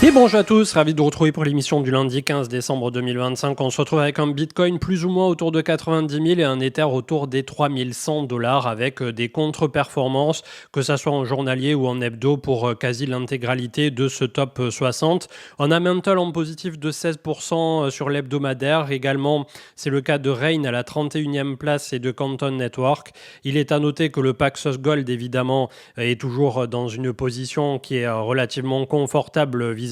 Et bonjour à tous, ravi de vous retrouver pour l'émission du lundi 15 décembre 2025. On se retrouve avec un Bitcoin plus ou moins autour de 90 000 et un Ether autour des 3100 dollars avec des contre-performances, que ça soit en journalier ou en hebdo pour quasi l'intégralité de ce top 60. On a Mantle en positif de 16% sur l'hebdomadaire. Également, c'est le cas de Rain à la 31e place et de Canton Network. Il est à noter que le Paxos Gold, évidemment, est toujours dans une position qui est relativement confortable vis-à-vis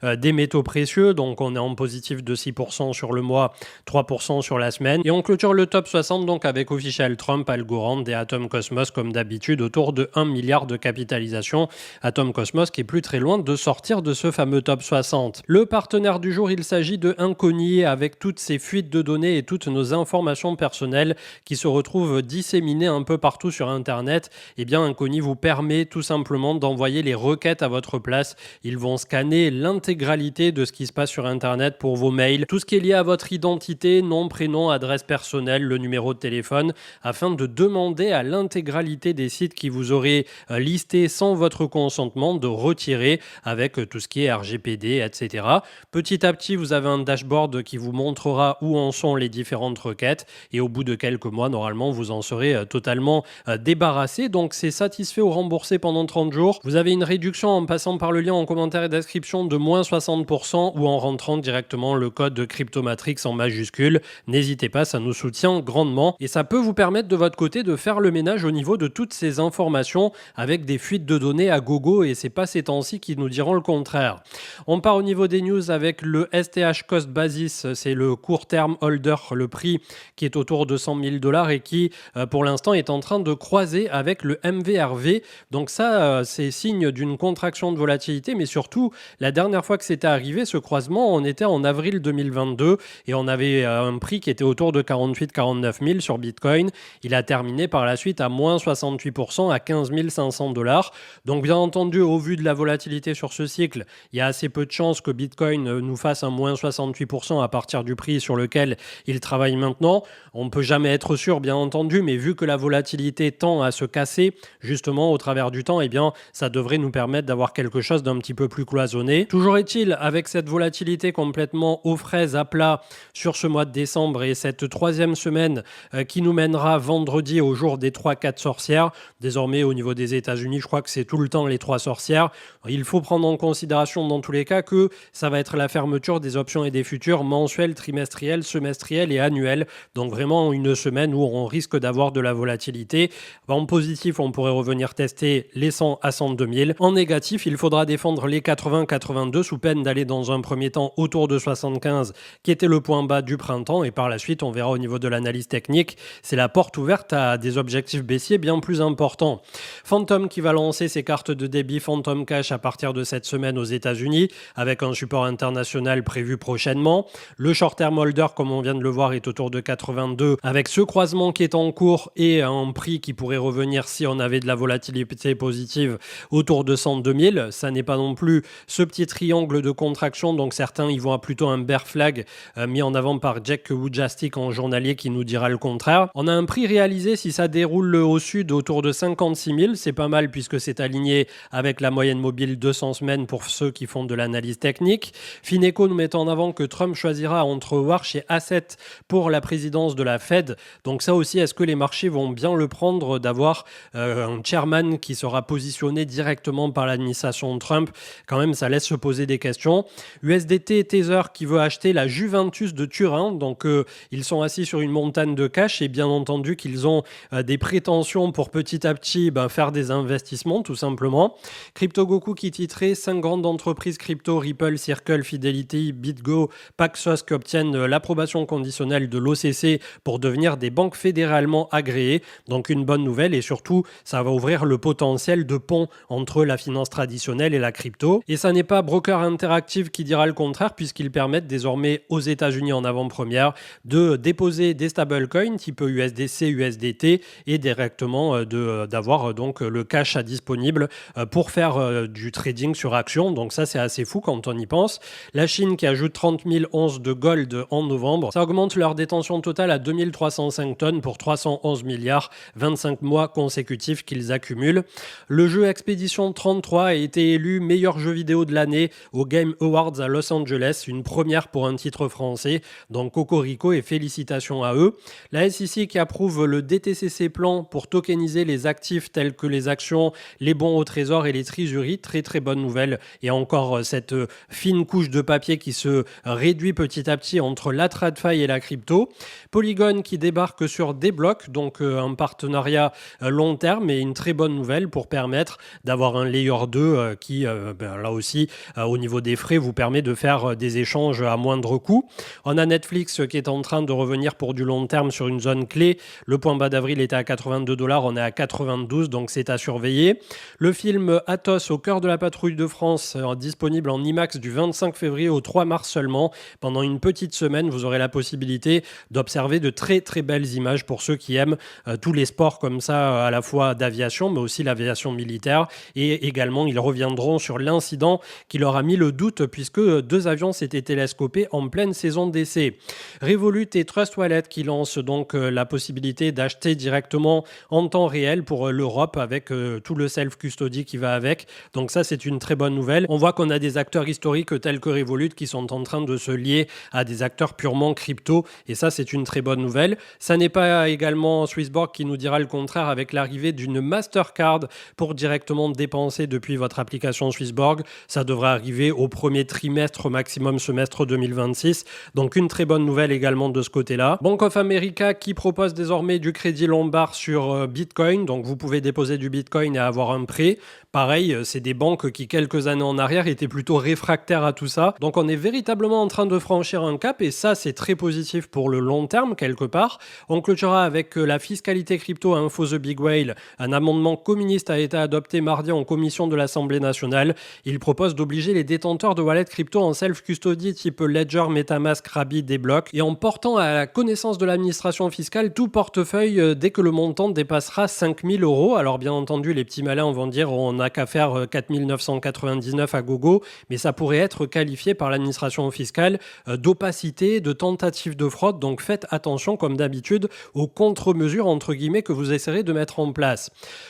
des métaux précieux. Donc on est en positif de 6% sur le mois, 3% sur la semaine. Et on clôture le top 60 donc avec Official Trump, Algorand et Atom Cosmos comme d'habitude autour de 1 milliard de capitalisation. Atom Cosmos qui est plus très loin de sortir de ce fameux top 60. Le partenaire du jour, il s'agit de Incogni avec toutes ces fuites de données et toutes nos informations personnelles qui se retrouvent disséminées un peu partout sur Internet. Eh bien, Incogni vous permet tout simplement d'envoyer les requêtes à votre place. Ils vont scanner l'intégralité de ce qui se passe sur Internet pour vos mails, tout ce qui est lié à votre identité, nom, prénom, adresse personnelle, le numéro de téléphone, afin de demander à l'intégralité des sites qui vous auraient listés sans votre consentement de retirer avec tout ce qui est RGPD, etc. Petit à petit, vous avez un dashboard qui vous montrera où en sont les différentes requêtes et au bout de quelques mois, normalement, vous en serez totalement débarrassé. Donc, c'est satisfait ou remboursé pendant 30 jours. Vous avez une réduction en passant par le lien en commentaire et description de moins 60% ou en rentrant directement le code de Cryptomatrix en majuscule. N'hésitez pas, ça nous soutient grandement et ça peut vous permettre de votre côté de faire le ménage au niveau de toutes ces informations avec des fuites de données à gogo et c'est pas ces temps-ci qui nous diront le contraire. On part au niveau des news avec le STH Cost Basis, c'est le court terme holder, le prix qui est autour de 100 000 dollars et qui pour l'instant est en train de croiser avec le MVRV. Donc ça, c'est signe d'une contraction de volatilité, mais surtout, la dernière fois que c'était arrivé, ce croisement, on était en avril 2022 et on avait un prix qui était autour de 48-49 000 sur Bitcoin. Il a terminé par la suite à moins 68% à 15 500 dollars. Donc bien entendu, au vu de la volatilité sur ce cycle, il y a assez peu de chances que Bitcoin nous fasse un moins 68% à partir du prix sur lequel il travaille maintenant. On ne peut jamais être sûr, bien entendu, mais vu que la volatilité tend à se casser, justement, au travers du temps, eh bien, ça devrait nous permettre d'avoir quelque chose d'un petit peu plus cloisonné. Toujours est-il, avec cette volatilité complètement aux fraises à plat sur ce mois de décembre et cette troisième semaine qui nous mènera vendredi au jour des 3-4 sorcières, désormais au niveau des États-Unis, je crois que c'est tout le temps les 3 sorcières, il faut prendre en considération dans tous les cas que ça va être la fermeture des options et des futurs mensuels, trimestriels, semestriels et annuels. Donc vraiment une semaine où on risque d'avoir de la volatilité. En positif, on pourrait revenir tester les 100 à 102 000. En négatif, il faudra défendre les 80-82 sous peine d'aller dans un premier temps autour de 75 qui était le point bas du printemps et par la suite, on verra au niveau de l'analyse technique, c'est la porte ouverte à des objectifs baissiers bien plus importants. Phantom qui va lancer ses cartes de débit Phantom Cash à partir de cette semaine aux États-Unis avec un support international prévu prochainement. Le short term holder, comme on vient de le voir, est autour de 82 avec ce croisement qui est en cours et un prix qui pourrait revenir si on avait de la volatilité positive autour de 102 000. Ça n'est pas non plus ce petit triangle de contraction, donc certains y voient plutôt un bear flag mis en avant par Jack Wujastic en journalier qui nous dira le contraire. On a un prix réalisé si ça déroule au sud autour de 56 000, c'est pas mal puisque c'est aligné avec la moyenne mobile 200 semaines pour ceux qui font de l'analyse technique. Fineco nous met en avant que Trump choisira entre Warsh et Asset pour la présidence de la Fed. Donc ça aussi, est-ce que les marchés vont bien le prendre d'avoir un chairman qui sera positionné directement par l'administration Trump? Quand même, ça laisse se poser des questions. USDT et Tether qui veut acheter la Juventus de Turin. Donc ils sont assis sur une montagne de cash et bien entendu qu'ils ont des prétentions pour petit à petit faire des investissements tout simplement. CryptoGoku qui titrait 5 grandes entreprises crypto, Ripple, Circle, Fidelity, BitGo, Paxos qui obtiennent l'approbation conditionnelle de l'OCC pour devenir des banques fédéralement agréées. Donc une bonne nouvelle et surtout ça va ouvrir le potentiel de pont entre la finance traditionnelle et la crypto. Et ça n'est pas Broker Interactive qui dira le contraire puisqu'ils permettent désormais aux États-Unis en avant-première de déposer des stablecoins type USDC, USDT et directement d'avoir donc le cash à disponible pour faire du trading sur action. Donc ça c'est assez fou quand on y pense. La Chine qui ajoute 30 000 onces de gold en novembre. Ça augmente leur détention totale à 2305 tonnes pour 311 milliards, 25 mois consécutifs qu'ils accumulent. Le jeu Expedition 33 a été élu meilleur jeu vidéo de l'année au Game Awards à Los Angeles, une première pour un titre français. Donc cocorico et félicitations à eux. La SEC qui approuve le DTCC plan pour tokeniser les actifs tels que les actions, les bons au trésor et les trésoreries. Très très bonne nouvelle. Et encore cette fine couche de papier qui se réduit petit à petit entre la TradFi et la crypto. Polygon qui débarque sur Deblock, donc un partenariat long terme et une très bonne nouvelle pour permettre d'avoir un layer 2 qui, là aussi, au niveau des frais, vous permet de faire des échanges à moindre coût. On a Netflix qui est en train de revenir pour du long terme sur une zone clé. Le point bas d'avril était à 82 $, on est à 92, donc c'est à surveiller. Le film Athos au cœur de la patrouille de France, disponible en IMAX du 25 février au 3 mars seulement. Pendant une petite semaine, vous aurez la possibilité d'observer de très très belles images pour ceux qui aiment tous les sports comme ça, à la fois d'aviation, mais aussi l'aviation militaire. Et également, ils reviendront sur l'incident qui leur a mis le doute puisque 2 avions s'étaient télescopés en pleine saison d'essai. Revolut et Trust Wallet qui lancent donc la possibilité d'acheter directement en temps réel pour l'Europe avec tout le self-custody qui va avec. Donc ça, c'est une très bonne nouvelle. On voit qu'on a des acteurs historiques tels que Revolut qui sont en train de se lier à des acteurs purement crypto et ça, c'est une très bonne nouvelle. Ça n'est pas également Swissborg qui nous dira le contraire avec l'arrivée d'une Mastercard pour directement dépenser depuis votre application Swissborg. Ça devrait arriver au premier trimestre, maximum semestre 2026. Donc une très bonne nouvelle également de ce côté-là. Bank of America qui propose désormais du crédit lombard sur Bitcoin. Donc vous pouvez déposer du Bitcoin et avoir un prêt. Pareil, c'est des banques qui quelques années en arrière étaient plutôt réfractaires à tout ça. Donc on est véritablement en train de franchir un cap et ça c'est très positif pour le long terme quelque part. On clôturera avec la fiscalité crypto à Info The Big Whale. Un amendement communiste a été adopté mardi en commission de l'Assemblée nationale. Il propose d'obliger les détenteurs de wallets crypto en self-custody type Ledger, Metamask, Rabby, Deblock et en portant à la connaissance de l'administration fiscale tout portefeuille dès que le montant dépassera 5 000 €. Alors bien entendu, les petits malins vont dire on n'a qu'à faire 4 999 à gogo, mais ça pourrait être qualifié par l'administration fiscale d'opacité, de tentative de fraude. Donc faites attention comme d'habitude aux contre-mesures entre guillemets que vous essaierez de mettre en place.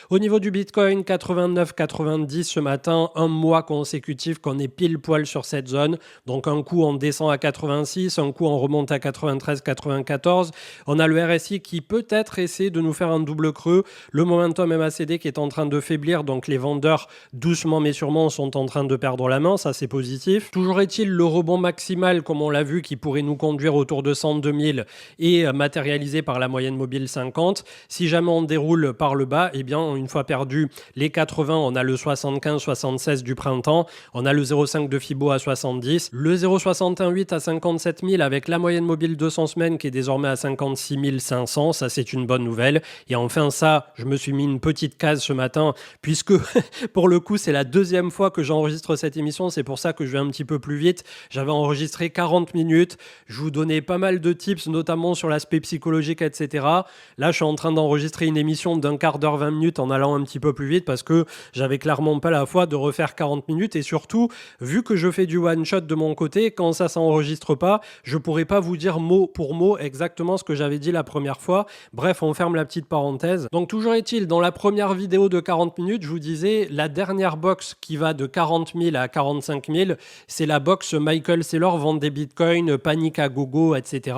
Au niveau du Bitcoin, 89,90 ce matin, un mois consécutif qu'on est pile poil sur cette zone. Donc un coup on descend à 86, un coup on remonte à 93, 94. On a le RSI qui peut-être essaie de nous faire un double creux. Le momentum MACD qui est en train de faiblir, donc les vendeurs doucement mais sûrement sont en train de perdre la main, ça c'est positif. Toujours est-il le rebond maximal comme on l'a vu qui pourrait nous conduire autour de 102 000 et matérialisé par la moyenne mobile 50. Si jamais on déroule par le bas, eh bien une fois perdu les 80, on a le 75-76 du printemps, on a le 0,5 de Fibo à 70, le 0,618 à 57 000 avec la moyenne mobile 200 semaines qui est désormais à 56 500, ça c'est une bonne nouvelle. Et enfin ça, je me suis mis une petite case ce matin puisque pour le coup c'est la deuxième fois que j'enregistre cette émission, c'est pour ça que je vais un petit peu plus vite. J'avais enregistré 40 minutes, je vous donnais pas mal de tips notamment sur l'aspect psychologique, etc. Là je suis en train d'enregistrer une émission d'un quart d'heure, 20 minutes en allant un petit peu plus vite parce que j'avais clairement pas la foi de refaire 40 minutes et surtout, vu que je fais du one-shot de mon côté, quand ça s'enregistre pas, je pourrais pas vous dire mot pour mot exactement ce que j'avais dit la première fois. Bref, on ferme la petite parenthèse. Donc toujours est-il, dans la première vidéo de 40 minutes, je vous disais, la dernière box qui va de 40 000 à 45 000, c'est la box Michael Saylor vend des bitcoins, panique à gogo, etc.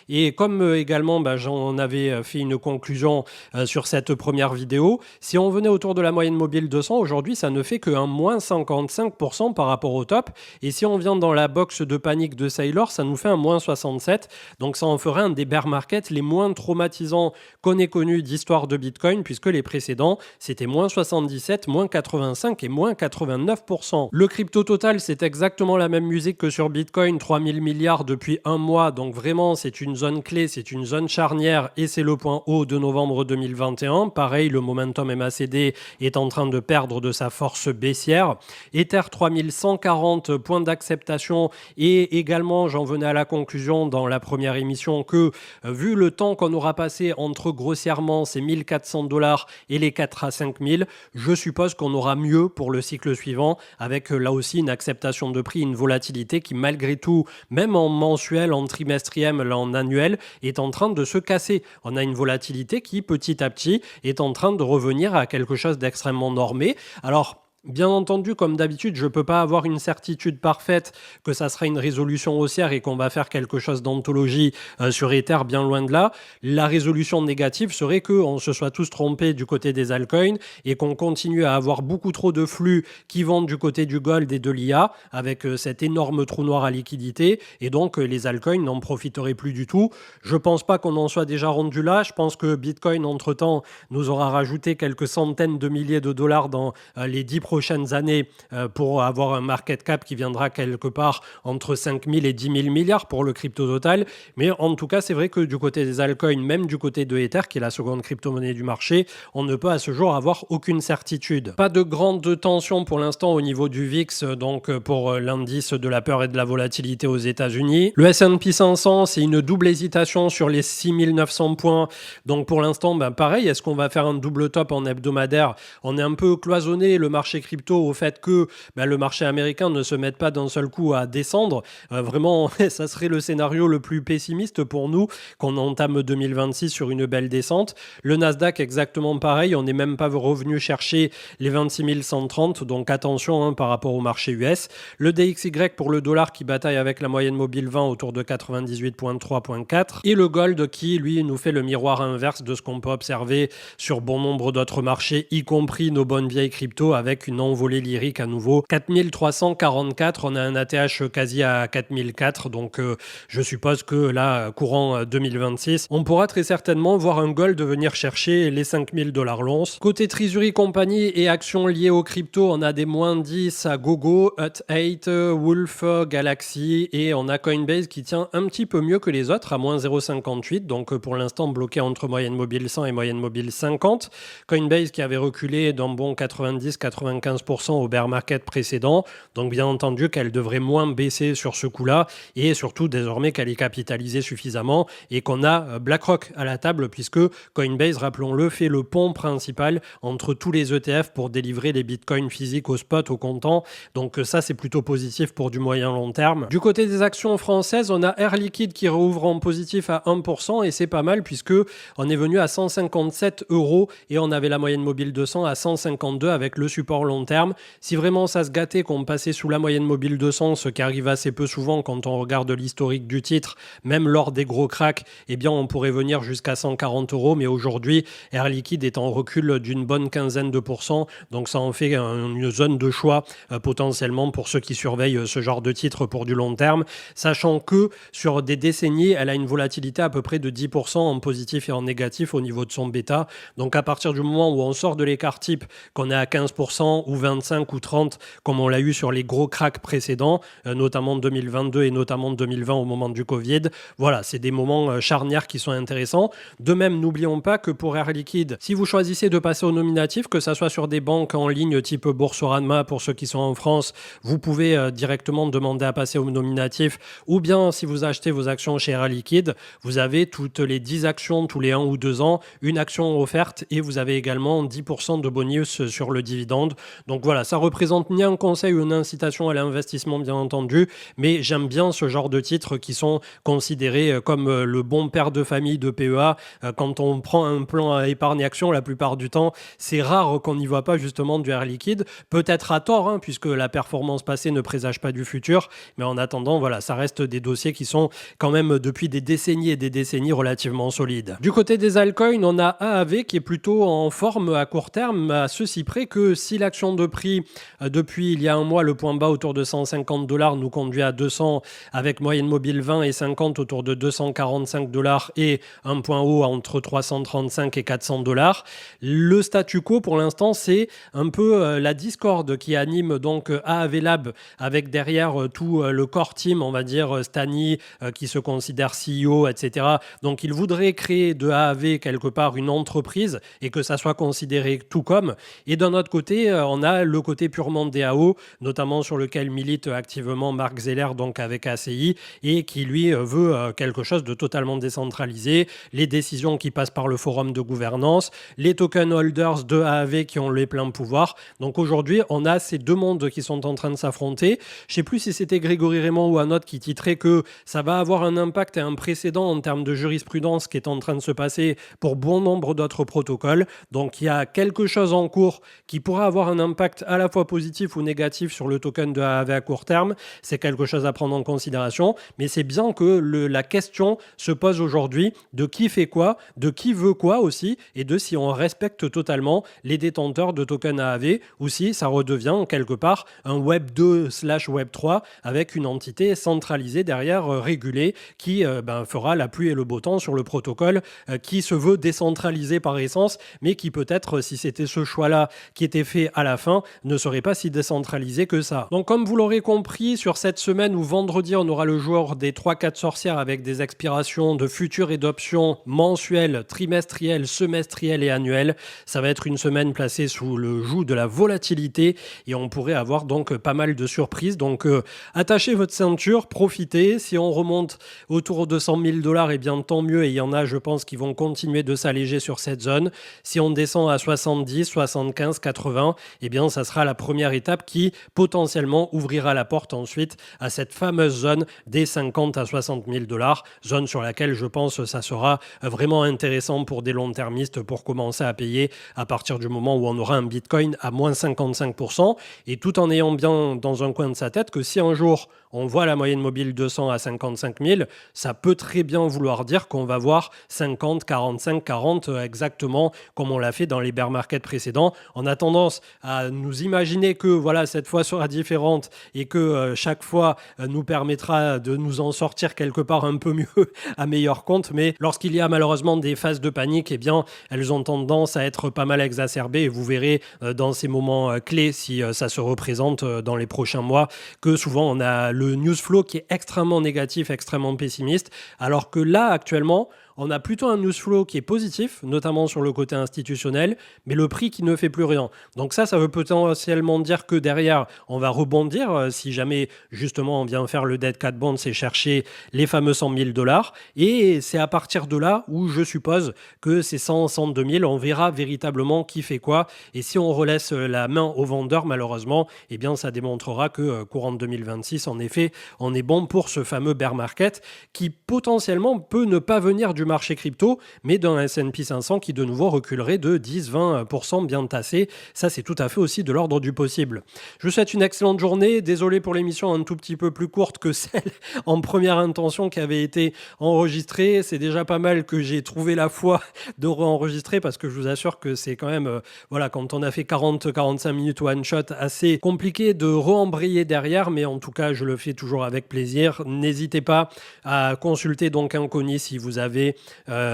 Et comme également, j'en avais fait une conclusion sur cette première vidéo, si on venait autour de la moyenne mobile 200, aujourd'hui, ça ne fait qu'un moins 55% par rapport au top. Et si on vient dans la box de panique de Saylor, ça nous fait un moins 67. Donc ça en ferait un des bear markets les moins traumatisants qu'on ait connus d'histoire de Bitcoin, puisque les précédents, c'était moins 77, moins 85 et moins 89%. Le crypto total, c'est exactement la même musique que sur Bitcoin, 3000 milliards depuis un mois. Donc vraiment, c'est une zone clé, c'est une zone charnière et c'est le point haut de novembre 2021. Pareil, le momentum MACD est en train de perdre de sa force baissière. Ether 3140 points d'acceptation et également, j'en venais à la conclusion dans la première émission que vu le temps qu'on aura passé entre grossièrement ces 1400 $ et les 4 à 5000, je suppose qu'on aura mieux pour le cycle suivant avec là aussi une acceptation de prix, une volatilité qui malgré tout, même en mensuel, en trimestriel, en annuel, est en train de se casser. On a une volatilité qui petit à petit est en train de revenir à quelque chose d'extrêmement normé. Alors, bien entendu, comme d'habitude, je ne peux pas avoir une certitude parfaite que ça sera une résolution haussière et qu'on va faire quelque chose d'anthologie sur Ether, bien loin de là. La résolution négative serait qu'on se soit tous trompés du côté des altcoins et qu'on continue à avoir beaucoup trop de flux qui vont du côté du gold et de l'IA avec cet énorme trou noir à liquidité et donc les altcoins n'en profiteraient plus du tout. Je ne pense pas qu'on en soit déjà rendu là. Je pense que Bitcoin, entre-temps, nous aura rajouté quelques centaines de milliers de dollars dans les 10 prochaines années pour avoir un market cap qui viendra quelque part entre 5 000 et 10 000 milliards pour le crypto total. Mais en tout cas, c'est vrai que du côté des altcoins, même du côté de Ether, qui est la seconde crypto-monnaie du marché, on ne peut à ce jour avoir aucune certitude. Pas de grande tension pour l'instant au niveau du VIX, donc pour l'indice de la peur et de la volatilité aux États-Unis. Le S&P 500, c'est une double hésitation sur les 6 900 points. Donc pour l'instant, pareil, est-ce qu'on va faire un double top en hebdomadaire? On est un peu cloisonné, le marché crypto, au fait que le marché américain ne se mette pas d'un seul coup à descendre. Vraiment, ça serait le scénario le plus pessimiste pour nous, qu'on entame 2026 sur une belle descente. Le Nasdaq, exactement pareil, on n'est même pas revenu chercher les 26 130, donc attention par rapport au marché US. Le DXY pour le dollar qui bataille avec la moyenne mobile 20 autour de 98.3.4 et le gold qui, lui, nous fait le miroir inverse de ce qu'on peut observer sur bon nombre d'autres marchés, y compris nos bonnes vieilles cryptos avec une envolée lyrique à nouveau. 4344, on a un ATH quasi à 4004, donc je suppose que là, courant 2026, on pourra très certainement voir un gold venir chercher les 5000 $ l'once. Côté Treasury Company et actions liées aux cryptos, on a des moins 10 à Gogo, Hut 8, Wolf, Galaxy et on a Coinbase qui tient un petit peu mieux que les autres à moins 0,58, donc pour l'instant bloqué entre moyenne mobile 100 et moyenne mobile 50. Coinbase qui avait reculé d'un bon 90-95% au bear market précédent, donc bien entendu qu'elle devrait moins baisser sur ce coup-là et surtout désormais qu'elle est capitalisée suffisamment et qu'on a BlackRock à la table puisque Coinbase, rappelons-le, fait le pont principal entre tous les ETF pour délivrer les bitcoins physiques au spot, au comptant. Donc ça, c'est plutôt positif pour du moyen long terme. Du côté des actions françaises, on a Air Liquide qui rouvre en positif à 1% et c'est pas mal puisque on est venu à 157 € et on avait la moyenne mobile 200 à 152 avec le support long terme. Si vraiment ça se gâtait qu'on passait sous la moyenne mobile 200, ce qui arrive assez peu souvent quand on regarde l'historique du titre, même lors des gros cracks, eh bien on pourrait venir jusqu'à 140 €. Mais aujourd'hui, Air Liquide est en recul d'une bonne quinzaine de pourcents. Donc ça en fait une zone de choix potentiellement pour ceux qui surveillent ce genre de titre pour du long terme. Sachant que sur des décennies, elle a une volatilité à peu près de 10% en positif et en négatif au niveau de son bêta. Donc à partir du moment où on sort de l'écart type, qu'on est à 15% ou 25 ou 30, comme on l'a eu sur les gros cracks précédents, notamment 2022 et notamment 2020 au moment du Covid. Voilà, c'est des moments charnières qui sont intéressants. De même, n'oublions pas que pour Air Liquide, si vous choisissez de passer au nominatif, que ça soit sur des banques en ligne type Boursorama pour ceux qui sont en France, vous pouvez directement demander à passer au nominatif, ou bien si vous achetez vos actions chez Air Liquide, vous avez toutes les 10 actions tous les 1 ou 2 ans, une action offerte et vous avez également 10% de bonus sur le dividende. Donc voilà, ça représente ni un conseil ou une incitation à l'investissement bien entendu, mais j'aime bien ce genre de titres qui sont considérés comme le bon père de famille de PEA. Quand on prend un plan à épargne action, la plupart du temps, c'est rare qu'on n'y voit pas justement du Air Liquide. Peut-être à tort, puisque la performance passée ne présage pas du futur, mais en attendant, voilà, ça reste des dossiers qui sont quand même depuis des décennies et des décennies relativement solides. Du côté des altcoins, on a AAV qui est plutôt en forme à court terme, à ceci près que si l'action de prix depuis il y a un mois, le point bas autour de 150 $ nous conduit à 200 avec moyenne mobile 20 et 50 autour de 245 $ et un point haut entre 335 et 400 $. Le statu quo pour l'instant, c'est un peu la discorde qui anime donc AAV Lab avec derrière tout le core team, on va dire Stani qui se considère CEO, etc. Donc il voudrait créer de AAV quelque part une entreprise et que ça soit considéré tout comme. Et d'un autre côté, on a le côté purement DAO, notamment sur lequel milite activement Mark Zeller, donc avec ACI, et qui lui veut quelque chose de totalement décentralisé, les décisions qui passent par le forum de gouvernance, les token holders de AAV qui ont les pleins pouvoirs. Donc aujourd'hui, on a ces deux mondes qui sont en train de s'affronter. Je ne sais plus si c'était Grégory Raymond ou un autre qui titrait que ça va avoir un impact et un précédent en termes de jurisprudence qui est en train de se passer pour bon nombre d'autres protocoles. Donc il y a quelque chose en cours qui pourrait avoir un impact à la fois positif ou négatif sur le token de AAV à court terme. C'est quelque chose à prendre en considération, mais c'est bien que la question se pose aujourd'hui de qui fait quoi, de qui veut quoi aussi, et de si on respecte totalement les détenteurs de tokens AAV ou si ça redevient quelque part un Web 2/Web 3 avec une entité centralisée derrière, régulée, qui fera la pluie et le beau temps sur le protocole qui se veut décentralisé par essence, mais qui peut-être, si c'était ce choix-là qui était fait à la fin, ne serait pas si décentralisé que ça. Donc comme vous l'aurez compris, sur cette semaine où vendredi on aura le jour des 3-4 sorcières avec des expirations de futurs et d'options mensuelles, trimestrielles, semestrielles et annuelles, ça va être une semaine placée sous le joug de la volatilité et on pourrait avoir donc pas mal de surprises. Donc attachez votre ceinture, profitez. Si on remonte autour de 100 000 $, et bien tant mieux, et il y en a, je pense, qui vont continuer de s'alléger sur cette zone. Si on descend à 70, 75, 80, eh bien ça sera la première étape qui potentiellement ouvrira la porte ensuite à cette fameuse zone des 50 à 60 000 $, zone sur laquelle je pense ça sera vraiment intéressant pour des long-termistes pour commencer à payer à partir du moment où on aura un Bitcoin à moins 55%, et tout en ayant bien dans un coin de sa tête que si un jour on voit la moyenne mobile 200 à 55 000, ça peut très bien vouloir dire qu'on va voir 50, 45, 40 exactement comme on l'a fait dans les bear markets précédents. On a tendance à nous imaginer que voilà, cette fois sera différente et que chaque fois nous permettra de nous en sortir quelque part un peu mieux à meilleur compte. Mais lorsqu'il y a malheureusement des phases de panique, eh bien, elles ont tendance à être pas mal exacerbées. Et vous verrez dans ces moments clés, si ça se représente dans les prochains mois, que souvent on a le news flow qui est extrêmement négatif, extrêmement pessimiste, alors que là, actuellement, on a plutôt un news flow qui est positif, notamment sur le côté institutionnel, mais le prix qui ne fait plus rien. Donc ça veut potentiellement dire que derrière, on va rebondir si jamais justement on vient faire le Dead Cat Bonds et chercher les fameux 100 000 $. Et c'est à partir de là où je suppose que ces 100, 102 000, on verra véritablement qui fait quoi. Et si on relaisse la main aux vendeurs, malheureusement, eh bien ça démontrera que courant 2026, en effet, on est bon pour ce fameux bear market qui potentiellement peut ne pas venir du marché crypto, mais d'un S&P 500 qui de nouveau reculerait de 10-20% bien tassé. Ça, c'est tout à fait aussi de l'ordre du possible. Je vous souhaite une excellente journée. Désolé pour l'émission un tout petit peu plus courte que celle en première intention qui avait été enregistrée. C'est déjà pas mal que j'ai trouvé la foi de re-enregistrer parce que je vous assure que c'est quand même, voilà, quand on a fait 40-45 minutes one shot, assez compliqué de re-embrayer derrière, mais en tout cas, je le fais toujours avec plaisir. N'hésitez pas à consulter donc Incogni si vous avez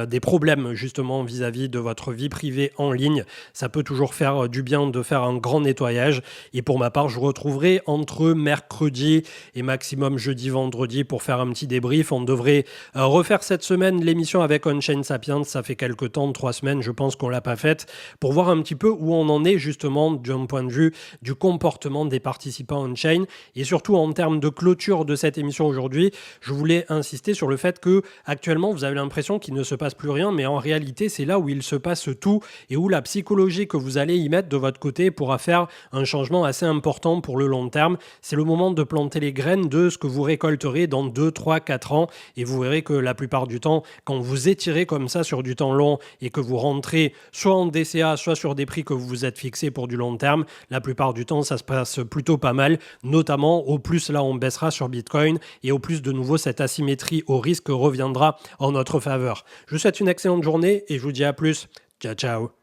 des problèmes justement vis-à-vis de votre vie privée en ligne. Ça peut toujours faire du bien de faire un grand nettoyage. Et pour ma part, je vous retrouverai entre mercredi et maximum jeudi, vendredi pour faire un petit débrief. On devrait refaire cette semaine l'émission avec On-Chain Sapiens. Ça fait quelques temps, 3 semaines, je pense qu'on l'a pas faite, pour voir un petit peu où on en est justement d'un point de vue du comportement des participants on-chain. Et surtout en termes de clôture de cette émission aujourd'hui, je voulais insister sur le fait que actuellement vous avez l'impression qu'il ne se passe plus rien, mais en réalité c'est là où il se passe tout et où la psychologie que vous allez y mettre de votre côté pourra faire un changement assez important pour le long terme. C'est le moment de planter les graines de ce que vous récolterez dans 2, 3, 4 ans, et vous verrez que la plupart du temps, quand vous étirez comme ça sur du temps long et que vous rentrez soit en DCA, soit sur des prix que vous vous êtes fixés pour du long terme, la plupart du temps ça se passe plutôt pas mal, notamment au plus là on baissera sur Bitcoin et au plus de nouveau cette asymétrie au risque reviendra en notre faveur. Je vous souhaite une excellente journée et je vous dis à plus. Ciao, ciao.